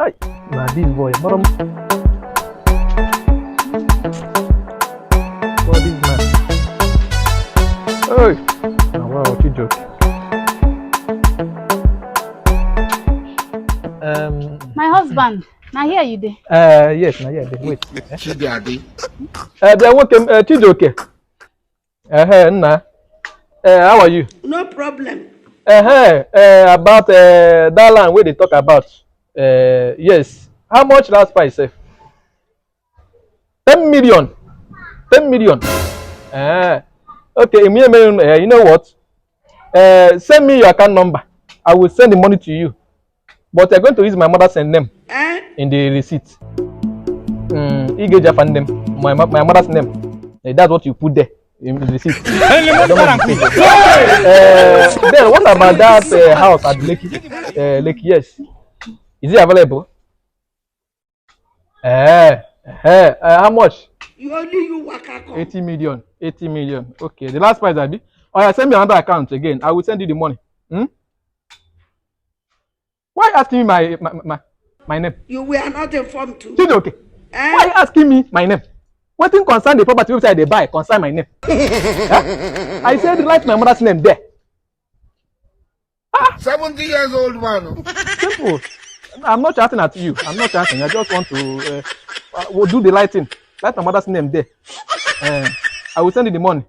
Ay, nah, this boy, bottom. For this man. Hey, now what you joke? My husband. Now here you dey. Yes, now yeah, wait. Chidi. Welcome, Chijoke. Nna. How are you? No problem. About that land where they talk about. Yes. How much last price, sef? 10 million. 10 million. Okay, you know what? Send me your account number. I will send the money to you. But you're going to use my mother's name in the receipt. Name. My mother's name. That's what you put there in the receipt. Then what about that house at Lake? Lake, yes. Is it available? How much? You only you waka come. 80 million. 80 million. Okay. The last price, Abi. Oh, yeah, send me another account again. I will send you the money. Why asking me my name? You were not informed too. Okay. Why asking me my name? What thing concern the property website they buy concern my name? I said write my mother's name there. 70 years old man. Simple. I'm not chatting at you. I'm not chatting. I just want to we'll do the lighting. Write my mother's name there. I will send you the money.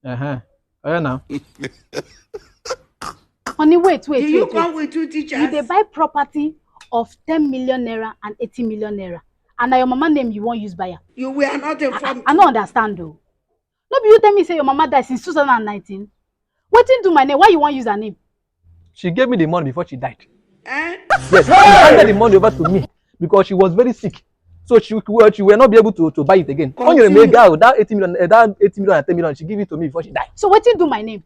Now. Honey, wait. You come with two teachers. You dey buy property of 10 million naira and 80 million naira. And now your mama name you won't use buyer. You were not informed. I don't understand though. No be you tell me say your mama died since 2019. Wetin do my name? Why you won't use her name? She gave me the money before she died. Yes, she handed the money over to me because she was very sick. So she will not be able to buy it again. On your girl, that 80 million and 10 million, she gave it to me before she died. So wetin do my name?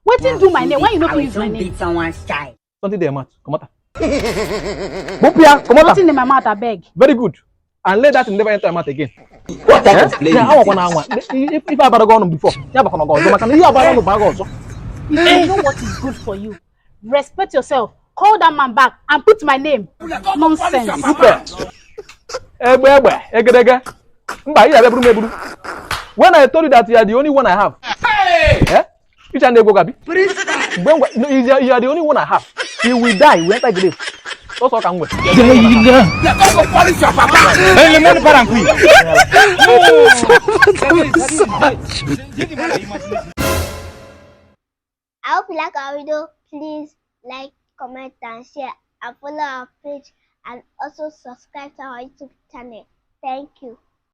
Wetin do my name? Why you not use my name? Beat someone's child. Something there, Matt. Come on. Bopia, come on. Nothing in my mouth, I beg. Very good. And let that never enter my mouth again. What type of play? If I had gone before, you know what is good for you. Respect yourself. Call that man back and put my name. Nonsense. When I told you that you are the only one I have. Which one they go, Gabi? You are the only one I have. You will die. You enter grave. That's all can wait. I hope you like our video. Please like, comment, and share, and follow our page, and also subscribe to our YouTube channel. Thank you.